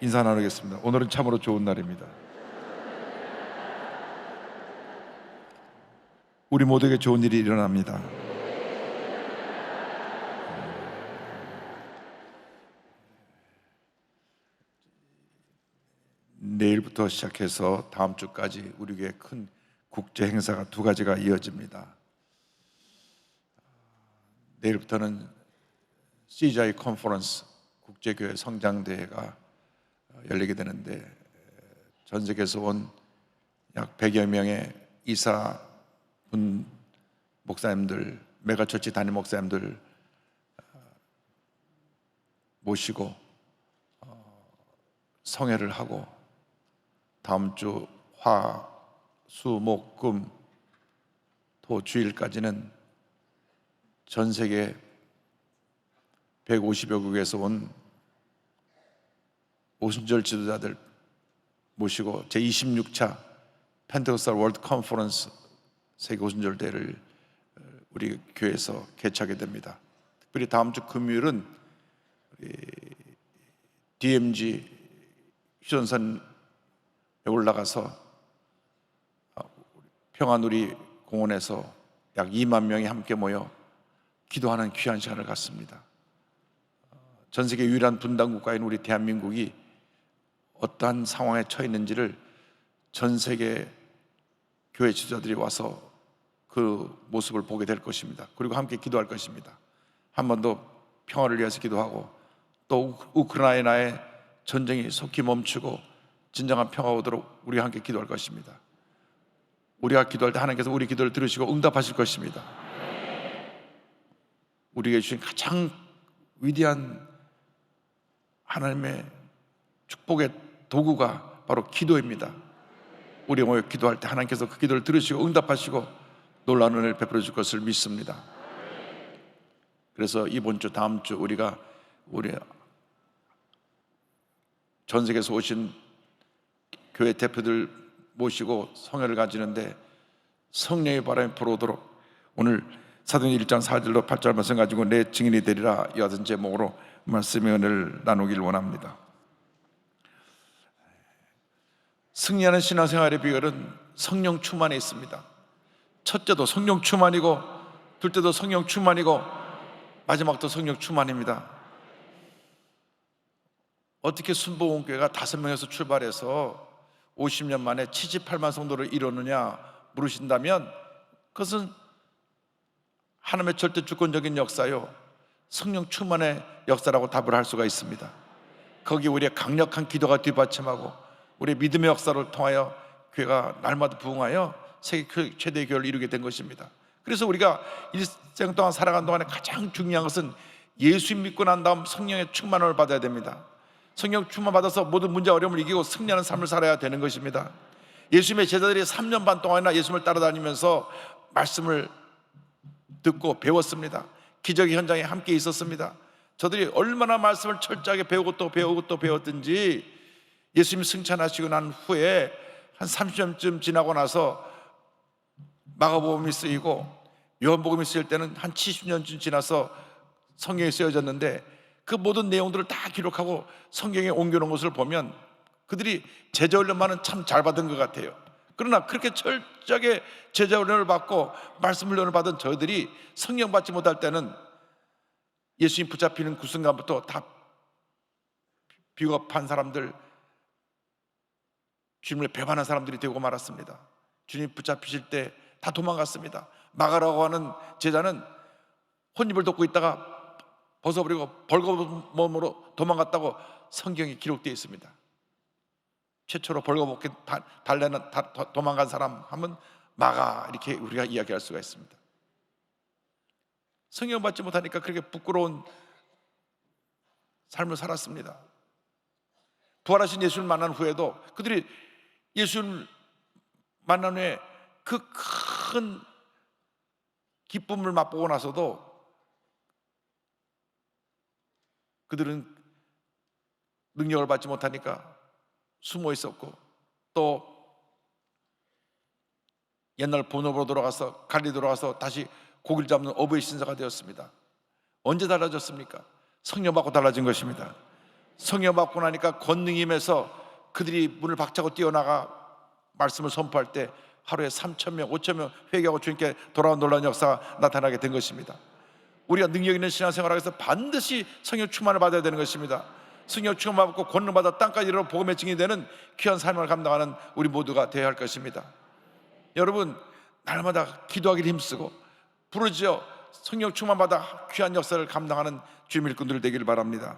인사 나누겠습니다. 오늘은 참으로 좋은 날입니다. 우리 모두에게 좋은 일이 일어납니다. 내일부터 시작해서 다음 주까지 우리에게 큰 국제 행사가 두 가지가 이어집니다. 내일부터는 CGI 컨퍼런스 국제교회 성장대회가 열리게 되는데, 전 세계에서 온 약 100여 명의 이사분 목사님들, 메가처치 담임 목사님들 모시고 성회를 하고, 다음 주 화, 수, 목, 금, 토 주일까지는 전 세계 150여 국에서 온 오순절 지도자들 모시고 제26차 펜테코스탈 월드 컨퍼런스 세계 오순절 대회를 우리 교회에서 개최하게 됩니다. 특별히 다음 주 금요일은 DMZ 휴전선에 올라가서 평화누리 공원에서 약 2만 명이 함께 모여 기도하는 귀한 시간을 갖습니다. 전 세계 유일한 분단 국가인 우리 대한민국이 어떠한 상황에 처해 있는지를 전 세계 교회 지도자들이 와서 그 모습을 보게 될 것입니다. 그리고 함께 기도할 것입니다. 한 번 더 평화를 위해서 기도하고, 또 우크라이나의 전쟁이 속히 멈추고 진정한 평화가 오도록 우리가 함께 기도할 것입니다. 우리가 기도할 때 하나님께서 우리 기도를 들으시고 응답하실 것입니다. 우리에게 주신 가장 위대한 하나님의 축복의 도구가 바로 기도입니다. 우리가 모여 기도할 때 하나님께서 그 기도를 들으시고 응답하시고 놀라운 은혜를 베풀어 줄 것을 믿습니다. 그래서 이번 주, 다음 주 우리 전 세계에서 오신 교회 대표들 모시고 성회를 가지는데, 성령의 바람이 불어오도록 오늘 사도행전 1장 4절로 8절 말씀 가지고 내 증인이 되리라 이 같은 제목으로 말씀의 은혜를 나누길 원합니다. 승리하는 신앙생활의 비결은 성령 충만에 있습니다. 첫째도 성령 충만이고, 둘째도 성령 충만이고, 마지막도 성령 충만입니다. 어떻게 순복음교회가 5명에서 출발해서 50년 만에 78만 성도를 이루느냐 물으신다면, 그것은 하나님의 절대 주권적인 역사요, 성령 충만의 역사라고 답을 할 수가 있습니다. 거기에 우리의 강력한 기도가 뒷받침하고 우리의 믿음의 역사를 통하여 교회가 날마다 부흥하여 세계 최대의 교회를 이루게 된 것입니다. 그래서 우리가 일생 동안 살아간 동안에 가장 중요한 것은 예수 믿고 난 다음 성령의 충만을 받아야 됩니다. 성령 충만 받아서 모든 문제 어려움을 이기고 승리하는 삶을 살아야 되는 것입니다. 예수님의 제자들이 3년 반 동안이나 예수님을 따라다니면서 말씀을 듣고 배웠습니다. 기적의 현장에 함께 있었습니다. 저들이 얼마나 말씀을 철저하게 배우고 또 배웠든지, 예수님 승천하시고 난 후에 한 30년쯤 지나고 나서 마가복음이 쓰이고 요한복음이 쓰일 때는 한 70년쯤 지나서 성경에 쓰여졌는데, 그 모든 내용들을 다 기록하고 성경에 옮겨놓은 것을 보면 그들이 제자훈련만은 참 잘 받은 것 같아요. 그러나 그렇게 철저하게 제자훈련을 받고 말씀 훈련을 받은 저들이 성령 받지 못할 때는 예수님 붙잡히는 그 순간부터 다 비겁한 사람들, 주님을 배반한 사람들이 되고 말았습니다. 주님 붙잡히실 때 다 도망갔습니다. 마가라고 하는 제자는 혼입을 덮고 있다가 벗어버리고 벌거벗음으로 도망갔다고 성경에 기록되어 있습니다. 최초로 벌거벗게 도망간 사람 하면 마가, 이렇게 우리가 이야기할 수가 있습니다. 성령 받지 못하니까 그렇게 부끄러운 삶을 살았습니다. 부활하신 예수를 만난 후에도 그들이 예수를 만난 후에 그 큰 기쁨을 맛보고 나서도 그들은 능력을 받지 못하니까 숨어 있었고, 또 옛날 본업으로 돌아가서 갈리 돌아가서 다시 고기를 잡는 어부의 신사가 되었습니다. 언제 달라졌습니까? 성령 받고 달라진 것입니다. 성령 받고 나니까 권능이 임해서 그들이 문을 박차고 뛰어나가 말씀을 선포할 때 하루에 3,000명, 5,000명 회개하고 주님께 돌아온 놀라운 역사가 나타나게 된 것입니다. 우리가 능력 있는 신앙생활을 하기 위해서 반드시 성령 충만을 받아야 되는 것입니다. 성령 충만 받고 권능 받아 땅까지 이르러 복음의 증인이 되는 귀한 삶을 감당하는 우리 모두가 되어야 할 것입니다. 여러분, 날마다 기도하기를 힘쓰고 부르짖어 성령 충만 받아 귀한 역사를 감당하는 주님의 일꾼들 되기를 바랍니다.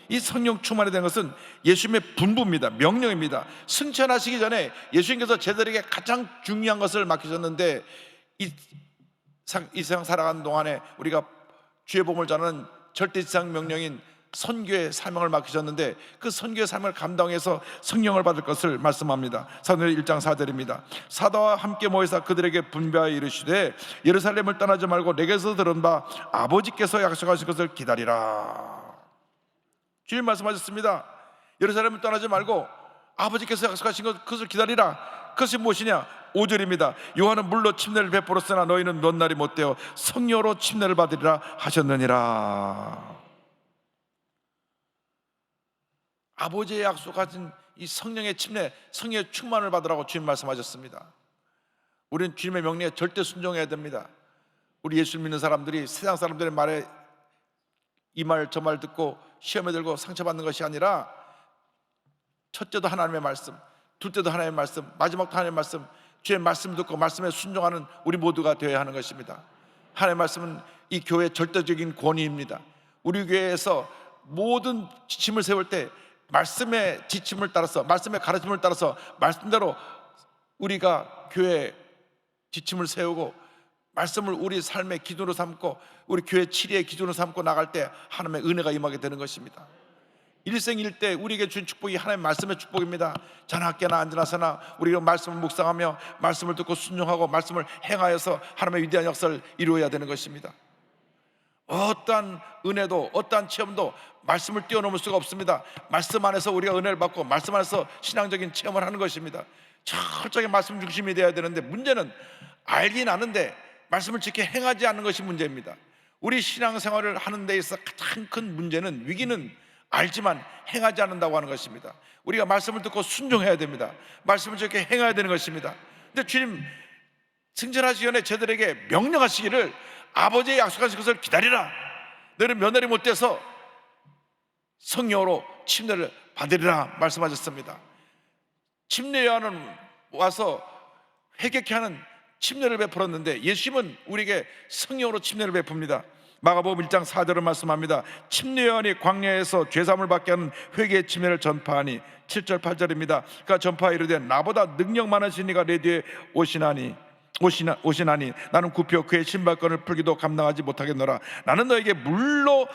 이 성령 충만이 된 것은 예수님의 분부입니다. 명령입니다. 승천하시기 전에 예수님께서 제자들에게 가장 중요한 것을 맡기셨는데, 이 세상 살아가는 동안에 우리가 주의 복음을 전하는 절대지상 명령인 선교의 사명을 맡기셨는데, 그 선교의 사명을 감당해서 성령을 받을 것을 말씀합니다. 사도행전 1장 4절입니다. 사도와 함께 모여서 그들에게 분배하여 이르시되 예루살렘을 떠나지 말고 내게서 들은 바 아버지께서 약속하신 것을 기다리라. 주님 말씀하셨습니다. 예루살렘을 떠나지 말고 아버지께서 약속하신 그것을 기다리라. 그것이 무엇이냐? 5절입니다. 요한은 물로 침례를 베풀었으나 너희는 넌날이 못되어 성령으로 침례를 받으리라 하셨느니라. 아버지의 약속하신 이 성령의 침례, 성령의 충만을 받으라고 주님 말씀하셨습니다. 우리는 주님의 명령에 절대 순종해야 됩니다. 우리 예수 믿는 사람들이 세상 사람들의 말에 이 말 저 말 듣고 시험에 들고 상처받는 것이 아니라, 첫째도 하나님의 말씀, 둘째도 하나님의 말씀, 마지막도 하나님의 말씀, 주의 말씀 듣고 말씀에 순종하는 우리 모두가 되어야 하는 것입니다. 하나님의 말씀은 이 교회의 절대적인 권위입니다. 우리 교회에서 모든 지침을 세울 때 말씀의 지침을 따라서, 말씀의 가르침을 따라서 말씀대로 우리가 교회의 지침을 세우고 말씀을 우리 삶의 기준으로 삼고 우리 교회 치리의 기준으로 삼고 나갈 때 하나님의 은혜가 임하게 되는 것입니다. 일생일대 우리에게 준 축복이 하나님의 말씀의 축복입니다. 자나깨나 앉으나서나 우리가 말씀을 묵상하며 말씀을 듣고 순종하고 말씀을 행하여서 하나님의 위대한 역사를 이루어야 되는 것입니다. 어떠한 은혜도 어떠한 체험도 말씀을 뛰어넘을 수가 없습니다. 말씀 안에서 우리가 은혜를 받고 말씀 안에서 신앙적인 체험을 하는 것입니다. 철저하게 말씀 중심이 되어야 되는데, 문제는 알긴 아는데 말씀을 지켜 행하지 않는 것이 문제입니다. 우리 신앙생활을 하는 데 있어서 가장 큰 문제는, 위기는 알지만 행하지 않는다고 하는 것입니다. 우리가 말씀을 듣고 순종해야 됩니다. 말씀을 지켜 행해야 되는 것입니다. 근데 주님 승천하시기 전에 저들에게 명령하시기를 아버지의 약속하신 것을 기다리라. 너는 면허를 못 떼서 성령으로 침례를 받으리라 말씀하셨습니다. 침례 요한은 와서 회개케 하는 침례를 베풀었는데, 예수님은 우리에게 성령으로 침례를 베풉니다. 마가복음 1장 4절을 말씀합니다. 침례 요한이 광야에서 죄사함을 받게 하는 회개의 침례를 전파하니, 7절 8절입니다. 그가 전파하 이르되 나보다 능력 많으신 이가 내 뒤에 오시나니 나는 굽혀 그의 신발끈을 풀기도 감당하지 못하겠노라. 나는 너에게 물로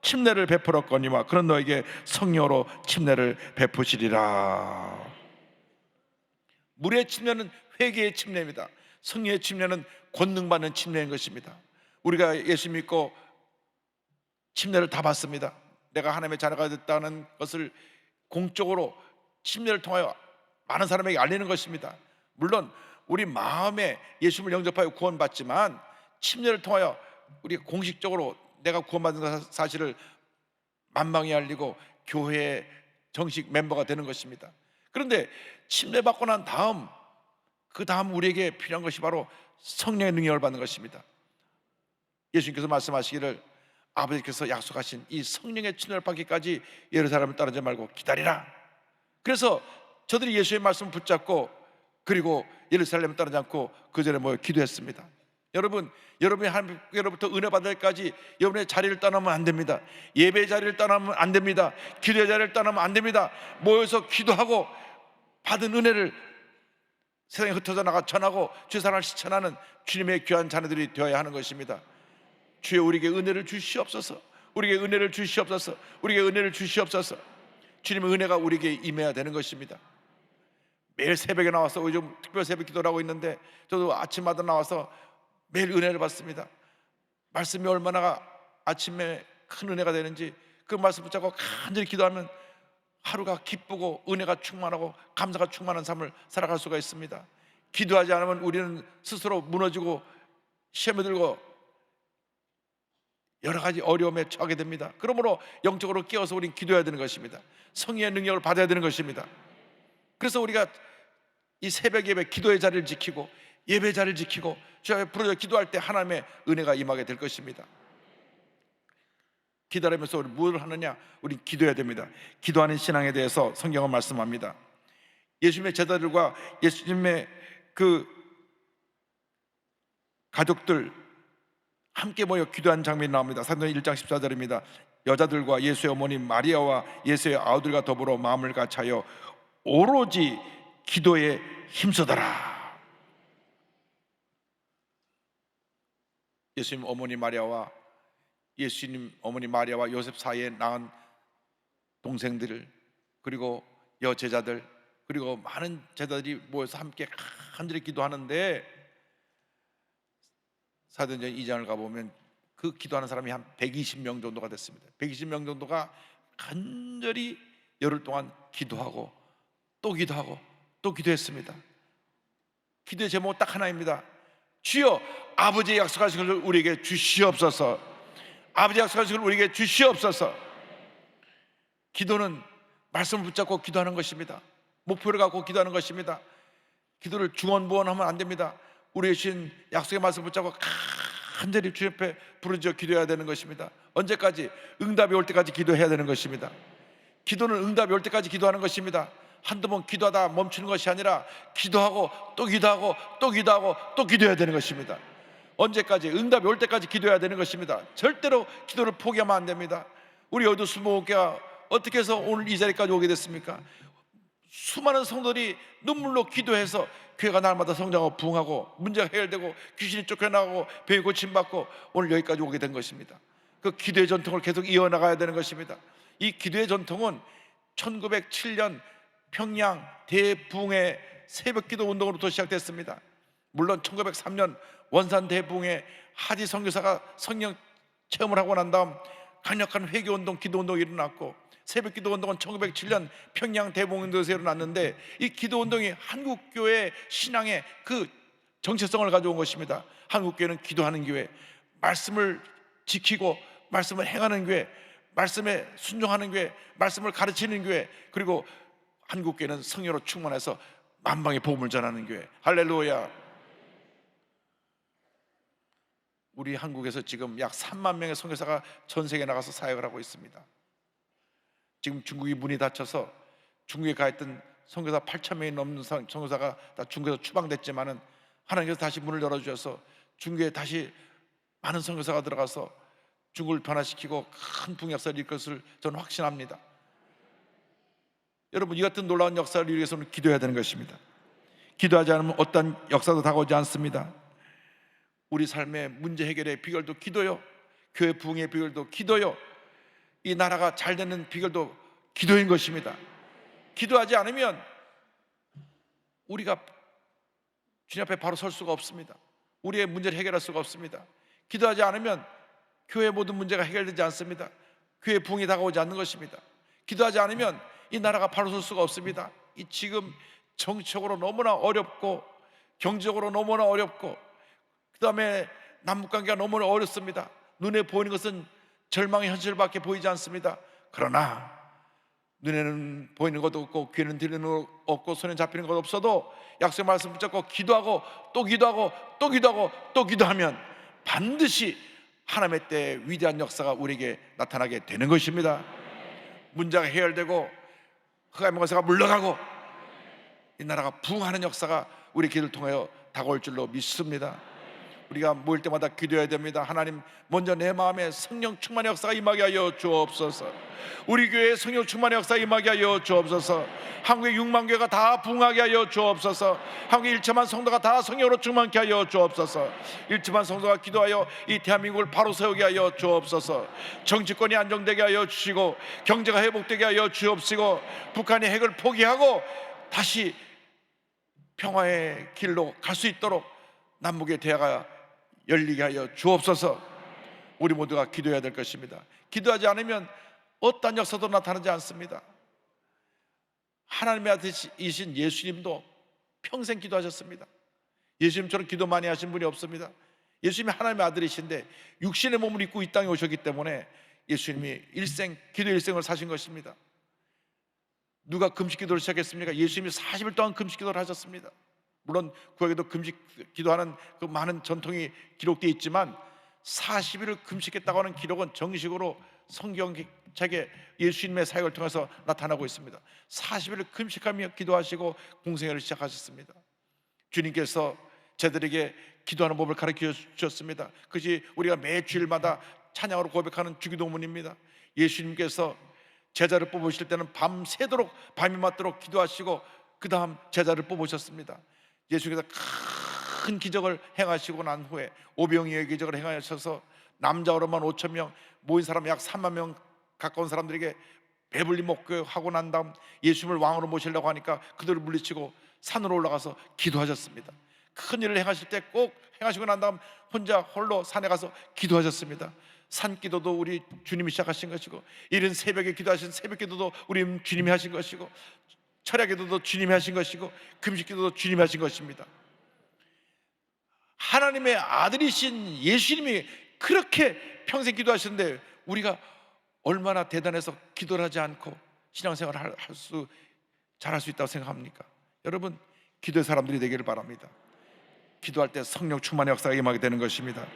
침례를 베풀었거니와 그런 너에게 성령으로 침례를 베푸시리라. 물의 침례는 회개의 침례입니다. 성령의 침례는 권능받는 침례인 것입니다. 우리가 예수 믿고 침례를 다 받습니다. 내가 하나님의 자녀가 됐다는 것을 공적으로 침례를 통하여 많은 사람에게 알리는 것입니다. 물론 우리 마음에 예수님을 영접하여 구원받지만, 침례를 통하여 우리가 공식적으로 내가 구원받은 사실을 만방에 알리고 교회의 정식 멤버가 되는 것입니다. 그런데 침례 받고 난 다음, 그 다음 우리에게 필요한 것이 바로 성령의 능력을 받는 것입니다. 예수님께서 말씀하시기를 아버지께서 약속하신 이 성령의 침례를 받기까지 예루살렘을 떠나지 말고 기다리라. 그래서 저들이 예수의 말씀을 붙잡고, 그리고 예루살렘을 떠나지 않고 그 전에 모여 기도했습니다. 여러분, 여러분이 하나님께로부터 은혜 받을 때까지 여러분의 자리를 떠나면 안 됩니다. 예배의 자리를 떠나면 안 됩니다. 기도의 자리를 떠나면 안 됩니다. 모여서 기도하고 받은 은혜를 세상에 흩어져 나가 전하고 주의 사랑을 실천하는 주님의 귀한 자녀들이 되어야 하는 것입니다. 주여 우리에게 은혜를 주시옵소서. 우리에게 은혜를 주시옵소서. 우리에게 은혜를 주시옵소서. 주님의 은혜가 우리에게 임해야 되는 것입니다. 매일 새벽에 나와서, 요즘 특별 새벽 기도를 하고 있는데 저도 아침마다 나와서 매일 은혜를 받습니다. 말씀이 얼마나 아침에 큰 은혜가 되는지 그 말씀 붙잡고 간절히 기도하면 하루가 기쁘고 은혜가 충만하고 감사가 충만한 삶을 살아갈 수가 있습니다. 기도하지 않으면 우리는 스스로 무너지고 시험에 들고 여러 가지 어려움에 처하게 됩니다. 그러므로 영적으로 깨어서 우리는 기도해야 되는 것입니다. 성령의 능력을 받아야 되는 것입니다. 그래서 우리가 이 새벽 예배 기도의 자리를 지키고 예배 자리를 지키고 주 앞에 부르짖어 기도할 때 하나님의 은혜가 임하게 될 것입니다. 기다리면서 우리 무엇을 하느냐? 우리 기도해야 됩니다. 기도하는 신앙에 대해서 성경은 말씀합니다. 예수님의 제자들과 예수님의 그 가족들 함께 모여 기도한 장면이 나옵니다. 사도행전 1장 14절입니다. 여자들과 예수의 어머니 마리아와 예수의 아우들과 더불어 마음을 같이하여 오로지 기도에 힘쓰더라. 예수님 어머니 마리아와 예수님 어머니 마리아와 요셉 사이에 낳은 동생들, 그리고 여제자들, 그리고 많은 제자들이 모여서 함께 간절히 기도하는데, 사도행전 2장을 가보면 그 기도하는 사람이 한 120명 정도가 됐습니다. 120명 정도가 간절히 열흘 동안 기도하고 또 기도하고 또 기도했습니다. 기도의 제목은 딱 하나입니다. 주여 아버지의 약속하신 것을 우리에게 주시옵소서. 아버지의 약속하신 것을 우리에게 주시옵소서. 기도는 말씀을 붙잡고 기도하는 것입니다. 목표를 갖고 기도하는 것입니다. 기도를 중언부언하면 안 됩니다. 우리의 신 약속의 말씀을 붙잡고 간절히 주님 앞에 부르짖어 기도해야 되는 것입니다. 언제까지? 응답이 올 때까지 기도해야 되는 것입니다. 기도는 응답이 올 때까지 기도하는 것입니다. 한두 번 기도하다 멈추는 것이 아니라 기도하고 또 기도하고 또 기도하고 또 기도해야 되는 것입니다. 언제까지? 응답이 올 때까지 기도해야 되는 것입니다. 절대로 기도를 포기하면 안 됩니다. 우리 어두 수목교가 어떻게 해서 오늘 이 자리까지 오게 됐습니까? 수많은 성도들이 눈물로 기도해서 교회가 날마다 성장하고 부흥하고 문제가 해결되고 귀신이 쫓겨나고 병이 고침받고 오늘 여기까지 오게 된 것입니다. 그 기도의 전통을 계속 이어나가야 되는 것입니다. 이 기도의 전통은 1907년 평양 대부흥의 새벽기도 운동으로부터 시작됐습니다. 물론 1903년 원산 대부흥의 하지 선교사가 성령 체험을 하고 난 다음 강력한 회개운동, 기도운동이 일어났고, 새벽기도운동은 1907년 평양 대부흥에서 일어났는데, 이 기도운동이 한국교회 신앙의 그 정체성을 가져온 것입니다. 한국교회는 기도하는 교회, 말씀을 지키고 말씀을 행하는 교회, 말씀에 순종하는 교회, 말씀을 가르치는 교회, 그리고 한국교회는 성령으로 충만해서 만방의 복음을 전하는 교회. 할렐루야. 우리 한국에서 지금 약 3만 명의 선교사가 전 세계에 나가서 사역을 하고 있습니다. 지금 중국이 문이 닫혀서 중국에 가 있던 선교사 8천 명이 넘는 선교사가 다 중국에서 추방됐지만은 하나님께서 다시 문을 열어주셔서 중국에 다시 많은 선교사가 들어가서 중국을 변화시키고 큰 부흥 역사를 이끌 것을 저는 확신합니다. 여러분, 이 같은 놀라운 역사를 이루기 위해서는 기도해야 되는 것입니다. 기도하지 않으면 어떤 역사도 다가오지 않습니다. 우리 삶의 문제 해결의 비결도 기도요, 교회 부흥의 비결도 기도요, 이 나라가 잘 되는 비결도 기도인 것입니다. 기도하지 않으면 우리가 주님 앞에 바로 설 수가 없습니다. 우리의 문제를 해결할 수가 없습니다. 기도하지 않으면 교회의 모든 문제가 해결되지 않습니다. 교회 부흥이 다가오지 않는 것입니다. 기도하지 않으면 이 나라가 바로 설 수가 없습니다. 이 지금 정치적으로 너무나 어렵고 경제적으로 너무나 어렵고 그 다음에 남북관계가 너무나 어렵습니다. 눈에 보이는 것은 절망의 현실밖에 보이지 않습니다. 그러나 눈에는 보이는 것도 없고 귀에는 들리는 것도 없고 손에 잡히는 것도 없어도 약속의 말씀 붙잡고 기도하고 또 기도하고 또 기도하고 또 기도하면 반드시 하나님의 때 위대한 역사가 우리에게 나타나게 되는 것입니다. 문제가 해결되고 흑암의 권세가 물러가고 이 나라가 부흥하는 역사가 우리 기도를 통하여 다가올 줄로 믿습니다. 우리가 모일 때마다 기도해야 됩니다. 하나님, 먼저 내 마음에 성령 충만의 역사가 임하게 하여 주옵소서. 우리 교회에 성령 충만의 역사가 임하게 하여 주옵소서. 한국의 6만 교회가 다 부흥하게 하여 주옵소서. 한국의 1천만 성도가 다 성령으로 충만케 하여 주옵소서. 1천만 성도가 기도하여 이 대한민국을 바로 세우게 하여 주옵소서. 정치권이 안정되게 하여 주시고 경제가 회복되게 하여 주옵시고 북한이 핵을 포기하고 다시 평화의 길로 갈 수 있도록 남북의 대화가 열리게 하여 주옵소서. 우리 모두가 기도해야 될 것입니다. 기도하지 않으면 어떠한 역사도 나타나지 않습니다. 하나님의 아들이신 예수님도 평생 기도하셨습니다. 예수님처럼 기도 많이 하신 분이 없습니다. 예수님이 하나님의 아들이신데 육신의 몸을 입고 이 땅에 오셨기 때문에 예수님이 기도 일생을 사신 것입니다. 누가 금식 기도를 시작했습니까? 예수님이 40일 동안 금식 기도를 하셨습니다. 물론 구약에도 금식 기도하는 그 많은 전통이 기록되어 있지만 40일을 금식했다고 하는 기록은 정식으로 성경책에 예수님의 사역을 통해서 나타나고 있습니다. 40일을 금식하며 기도하시고 공생애를 시작하셨습니다. 주님께서 제들에게 기도하는 법을 가르쳐 주셨습니다. 그것이 우리가 매 주일마다 찬양으로 고백하는 주기도문입니다. 예수님께서 제자를 뽑으실 때는 밤새도록 밤이 맞도록 기도하시고 그 다음 제자를 뽑으셨습니다. 예수님께서 큰 기적을 행하시고 난 후에 오병이어의 기적을 행하셔서 남자 어른만 5천 명, 모인 사람 약 3만 명 가까운 사람들에게 배불리 목격하고 난 다음 예수님을 왕으로 모시려고 하니까 그들을 물리치고 산으로 올라가서 기도하셨습니다. 큰 일을 행하실 때 꼭 행하시고 난 다음 혼자 홀로 산에 가서 기도하셨습니다. 산기도도 우리 주님이 시작하신 것이고, 이른 새벽에 기도하신 새벽기도도 우리 주님이 하신 것이고, 철야기도도 주님이 하신 것이고, 금식기도도 주님이 하신 것입니다. 하나님의 아들이신 예수님이 그렇게 평생 기도하셨는데 우리가 얼마나 대단해서 기도를 하지 않고 신앙생활을 잘할 수 있다고 생각합니까? 여러분, 기도의 사람들이 되기를 바랍니다. 기도할 때 성령 충만의 역사가 임하게 되는 것입니다.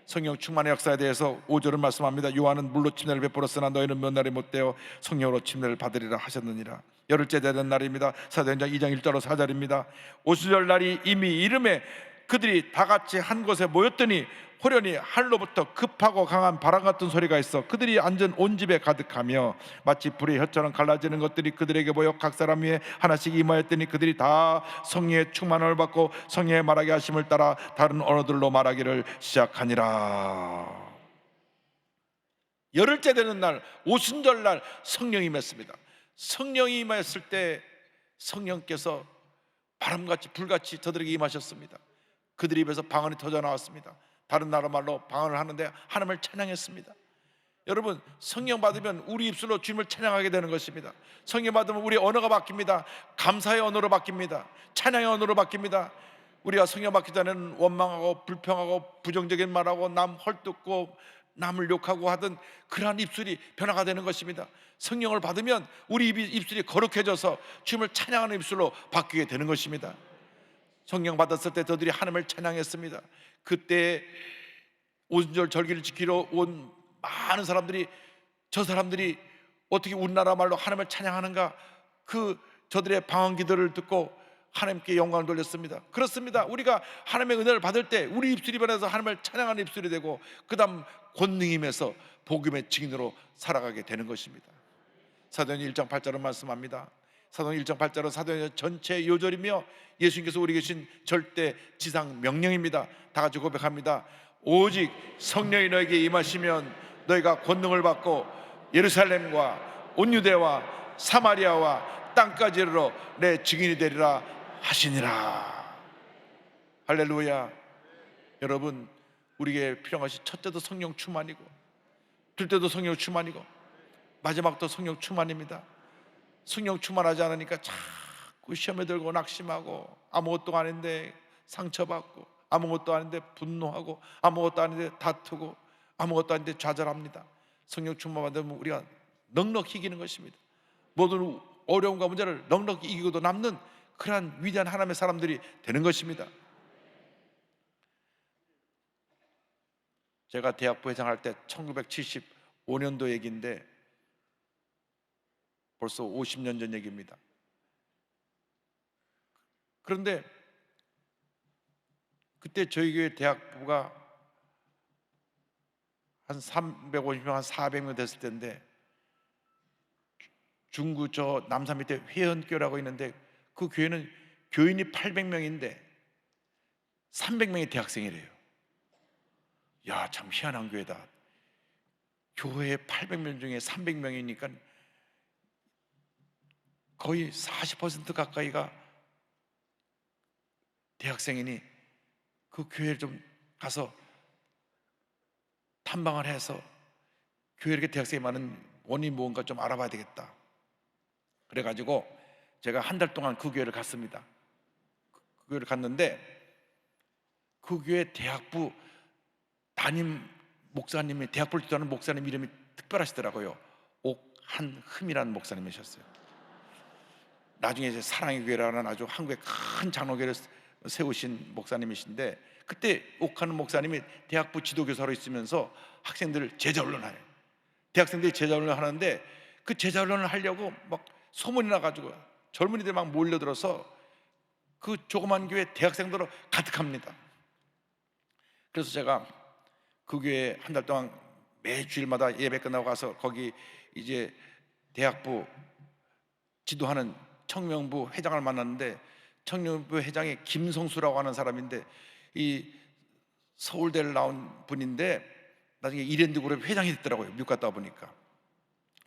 성령 충만의 역사에 대해서 5절은 말씀합니다. 요한은 물로 침례를 베풀었으나 너희는 몇 날이 못되어 성령으로 침례를 받으리라 하셨느니라. 열흘째 되는 날입니다. 사도행전 2장 1절로 4절입니다. 오순절 날이 이미 이름에 그들이 다 같이 한 곳에 모였더니 호련히 하늘로부터 급하고 강한 바람 같은 소리가 있어 그들이 앉은 온 집에 가득하며 마치 불의 혀처럼 갈라지는 것들이 그들에게 보여 각 사람 위에 하나씩 임하였더니 그들이 다 성령의 충만을 받고 성령의 말하게 하심을 따라 다른 언어들로 말하기를 시작하니라. 열흘째 되는 날 오순절 날 성령이 임했습니다. 성령이 임하였을 때 성령께서 바람같이 불같이 저들에게 임하셨습니다. 그들 입에서 방언이 터져 나왔습니다. 다른 나라 말로 방언을 하는데 하나님을 찬양했습니다. 여러분, 성령 받으면 우리 입술로 주님을 찬양하게 되는 것입니다. 성령 받으면 우리 언어가 바뀝니다. 감사의 언어로 바뀝니다. 찬양의 언어로 바뀝니다. 우리가 성령 받기 전에는 원망하고 불평하고 부정적인 말하고 남 헐뜯고 남을 욕하고 하던 그러한 입술이 변화가 되는 것입니다. 성령을 받으면 우리 입술이 거룩해져서 주님을 찬양하는 입술로 바뀌게 되는 것입니다. 성령 받았을 때 저들이 하나님을 찬양했습니다. 그때 오순절 절기를 지키러 온 많은 사람들이, 저 사람들이 어떻게 우리나라 말로 하나님을 찬양하는가, 저들의 방언 기도를 듣고 하나님께 영광을 돌렸습니다. 그렇습니다. 우리가 하나님의 은혜를 받을 때 우리 입술이 변해서 하나님을 찬양하는 입술이 되고 그 다음 권능임에서 복음의 증인으로 살아가게 되는 것입니다. 사도행전 1장 8절은 말씀합니다. 사도행전 1장 8절은 사도행전 전체 요절이며 예수님께서 우리 계신 절대 지상 명령입니다. 다 같이 고백합니다. 오직 성령이 너에게 임하시면 너희가 권능을 받고 예루살렘과 온 유대와 사마리아와 땅까지 이르러 내 증인이 되리라 하시니라. 할렐루야. 여러분, 우리에게 필요한 것이 첫째도 성령 충만이고 둘째도 성령 충만이고 마지막도 성령 충만입니다. 성령 충만하지 않으니까 자꾸 시험에 들고 낙심하고 아무것도 아닌데 상처받고 아무것도 아닌데 분노하고 아무것도 아닌데 다투고 아무것도 아닌데 좌절합니다. 성령 충만 받으면 우리가 넉넉히 이기는 것입니다. 모든 어려움과 문제를 넉넉히 이기고도 남는 그러한 위대한 하나님의 사람들이 되는 것입니다. 제가 대학부 회장할 때 1975년도 얘기인데 벌써 50년 전 얘기입니다. 그런데 그때 저희 교회 대학부가 한 350명, 한 400명 됐을 때인데 중구 저 남산 밑에 회원교라고 있는데 그 교회는 교인이 800명인데 300명이 대학생이래요. 야, 참 희한한 교회다. 교회에 800명 중에 300명이니까 거의 40% 가까이가 대학생이니 그 교회를 좀 가서 탐방을 해서 교회에 이렇게 대학생이 많은 원인이 뭔가 좀 알아봐야 되겠다. 그래가지고 제가 한 달 동안 그 교회를 갔습니다. 그 교회를 갔는데 그 교회 대학부 담임 목사님이, 대학부를 지도하는 목사님 이름이 특별하시더라고요. 옥한흠이라는 목사님이셨어요. 나중에 이제 사랑의 교회라는 아주 한국의 큰 장로교를 세우신 목사님이신데, 그때 옥한흠 목사님이 대학부 지도교사로 있으면서 학생들을 제자훈련해요. 대학생들이 제자훈련을 하는데, 그 제자훈련을 하려고 막 소문이 나가지고 젊은이들 막 몰려들어서 그 조그만 교회 대학생들로 가득합니다. 그래서 제가 그 교회에 한 달 동안 매주일마다 예배 끝나고 가서 거기 이제 대학부 지도하는 청년부 회장을 만났는데, 청년부 회장이 김성수라고 하는 사람인데, 이 서울대를 나온 분인데 나중에 이랜드 그룹 회장이 됐더라고요. 미국 갔다 보니까.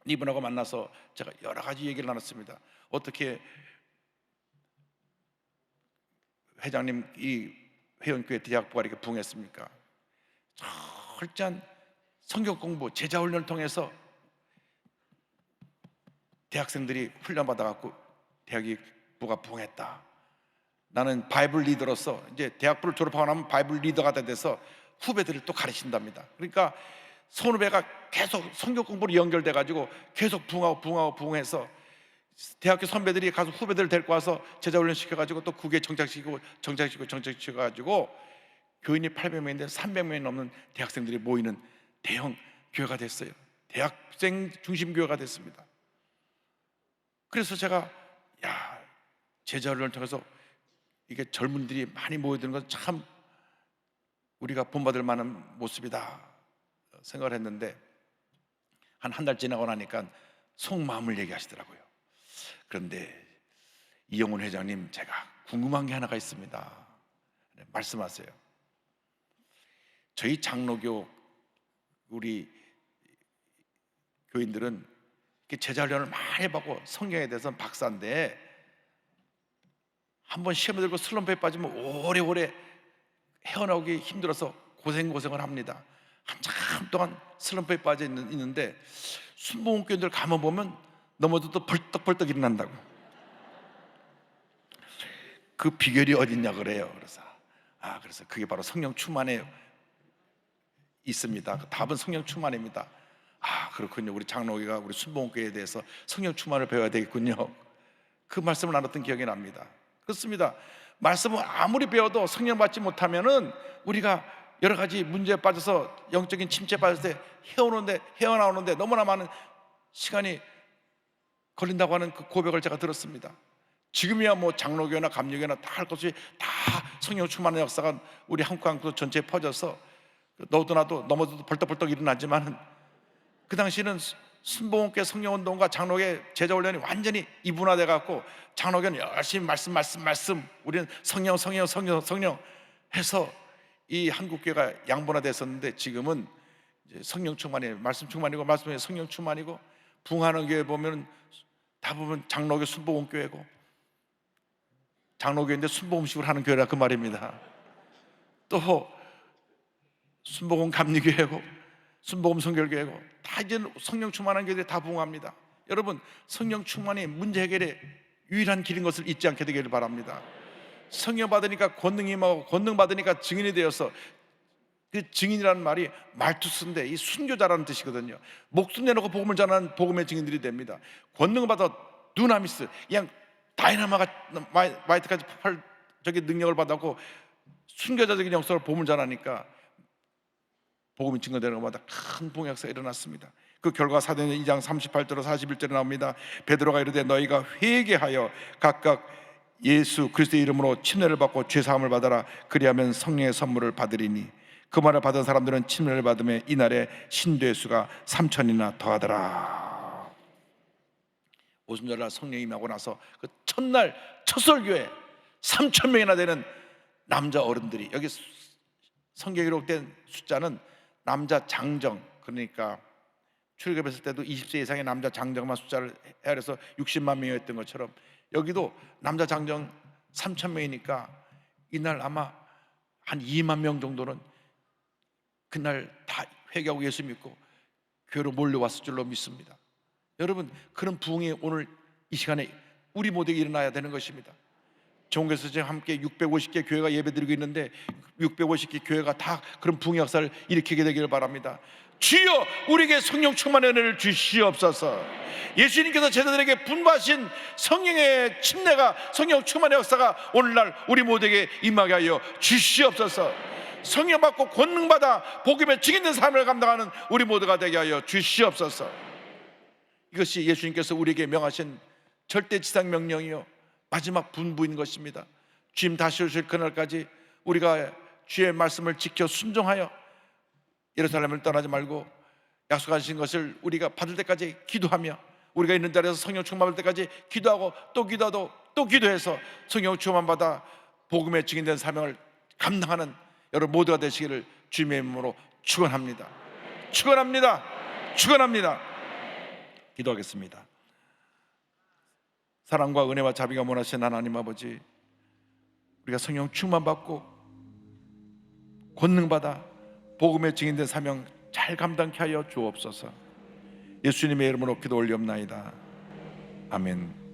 이분하고 만나서 제가 여러 가지 얘기를 나눴습니다. 어떻게 회장님 이 회원교회 대학부가 이렇게 부흥했습니까? 철저한 성경 공부, 제자 훈련을 통해서 대학생들이 훈련받아갖고 대학부가 부흥했다. 나는 바이블 리더로서 이제 대학부를 졸업하고 나면 바이블 리더가 돼서 후배들을 또 가르친답니다. 그러니까 선후배가 계속 성경 공부로 연결돼 가지고 계속 부흥해서 대학교 선배들이 가서 후배들을 데리고 와서 제자 훈련 시켜가지고 또 국에 정착시키고 가지고 교인이 800명인데 300명이 넘는 대학생들이 모이는 대형 교회가 됐어요. 대학생 중심 교회가 됐습니다. 그래서 제가 제자 훈련을 통해서 이게 젊은이들이 많이 모여드는 건 참 우리가 본받을 만한 모습이다 생각을 했는데, 한 달 지나고 나니까 속마음을 얘기하시더라고요. 그런데 이영훈 회장님, 제가 궁금한 게 하나가 있습니다. 말씀하세요. 저희 장로교 우리 교인들은 제자훈련을 많이 받고 성경에 대해서는 박사인데, 한번 시험에 들고 슬럼프에 빠지면 오래오래 헤어나오기 힘들어서 고생을 합니다. 한참 동안 슬럼프에 빠져 있는데 순복음교인들 가만 보면 넘어져도 벌떡벌떡 일어난다고. 그 비결이 어딨냐 그래요. 그래서 그게 바로 성령 충만에 있습니다. 그 답은 성령 충만입니다. 그렇군요. 우리 장로교가 우리 순복음교회에 대해서 성령 충만을 배워야 되겠군요. 그 말씀을 나눴던 기억이 납니다. 그렇습니다. 말씀을 아무리 배워도 성령 받지 못하면은 우리가 여러 가지 문제에 빠져서 영적인 침체에 빠졌을 때 헤어나오는데 너무나 많은 시간이 걸린다고 하는 그 고백을 제가 들었습니다. 지금이야 뭐 장로교나 감리교나 다 할 것이 다 성령 충만의 역사가 우리 한국 전체에 퍼져서 너도 나도 넘어져도 벌떡벌떡 일어나지만, 그 당시에는 순복음교회 성령운동과 장로교회 제자훈련이 완전히 이분화돼 갖고 장로교는 열심히 말씀 우리는 성령 해서 이 한국교회가 양분화됐었는데, 지금은 이제 성령 충만이에요. 말씀 충만이고 말씀에 성령 충만이고, 부흥하는 교회 보면 다 보면 장로교 순복음교회고, 장로교인데 순복음식으로 하는 교회라 그 말입니다. 또 순복음 감리교회고 순복음 성결교회고, 다 이제 성령 충만한 교회들이 다 부흥합니다. 여러분, 성령 충만이 문제 해결의 유일한 길인 것을 잊지 않게 되기를 바랍니다. 성령 받으니까 권능이 임하고, 권능 받으니까 증인이 되어서, 그 증인이라는 말이 말투스인데 이 순교자라는 뜻이거든요. 목숨 내놓고 복음을 전하는 복음의 증인들이 됩니다. 권능을 받아 두나미스, 그냥 다이너마이트까지 폭발적인 능력을 받았고 순교자적인 역사로 복음을 전하니까 복음이 증거되는 것마다 큰 부흥의 역사가 일어났습니다. 그 결과 사도행전 2장 38절로 41절에 나옵니다. 베드로가 이르되 너희가 회개하여 각각 예수 그리스도의 이름으로 침례를 받고 죄 사함을 받아라. 그리하면 성령의 선물을 받으리니, 그 말을 받은 사람들은 침례를 받음에 이날에 신도의 수가 3,000이나 더하더라. 오순절날 성령이 임하고 나서 그 첫날 첫 설교에 3,000명이나 되는 남자 어른들이, 여기 성경에 기록된 숫자는 남자 장정, 그러니까 출애굽했을 때도 20세 이상의 남자 장정만 숫자를 헤아려서 60만 명이었던 것처럼 여기도 남자 장정 3,000명이니까 이날 아마 한 2만 명 정도는 그날 다 회개하고 예수 믿고 교회로 몰려왔을 줄로 믿습니다. 여러분, 그런 부흥이 오늘 이 시간에 우리 모두에게 일어나야 되는 것입니다. 전국에서 지금 함께 650개 교회가 예배드리고 있는데 650개 교회가 다 그런 부흥 역사를 일으키게 되기를 바랍니다. 주여 우리에게 성령 충만의 은혜를 주시옵소서. 예수님께서 제자들에게 분부하신 성령의 침례가, 성령 충만의 역사가 오늘날 우리 모두에게 임하게 하여 주시옵소서. 성령 받고 권능 받아 복음의 증인된 삶을 감당하는 우리 모두가 되게 하여 주시옵소서. 이것이 예수님께서 우리에게 명하신 절대지상 명령이요 마지막 분부인 것입니다. 주님 다시 오실 그날까지 우리가 주의 말씀을 지켜 순종하여 예루살렘을 떠나지 말고 약속하신 것을 우리가 받을 때까지 기도하며, 우리가 있는 자리에서 성령 충만 받을 때까지 기도하고 또 기도하고 또 기도해서 성령 충만 받아 복음의 증인된 사명을 감당하는 여러분 모두가 되시기를 주님의 이름으로 축원합니다. 축원합니다. 축원합니다. 기도하겠습니다. 사랑과 은혜와 자비가 원하신 하나님 아버지, 우리가 성령 충만 받고 권능 받아 복음의 증인된 사명 잘 감당케 하여 주옵소서. 예수님의 이름으로 기도 올리옵나이다. 아멘.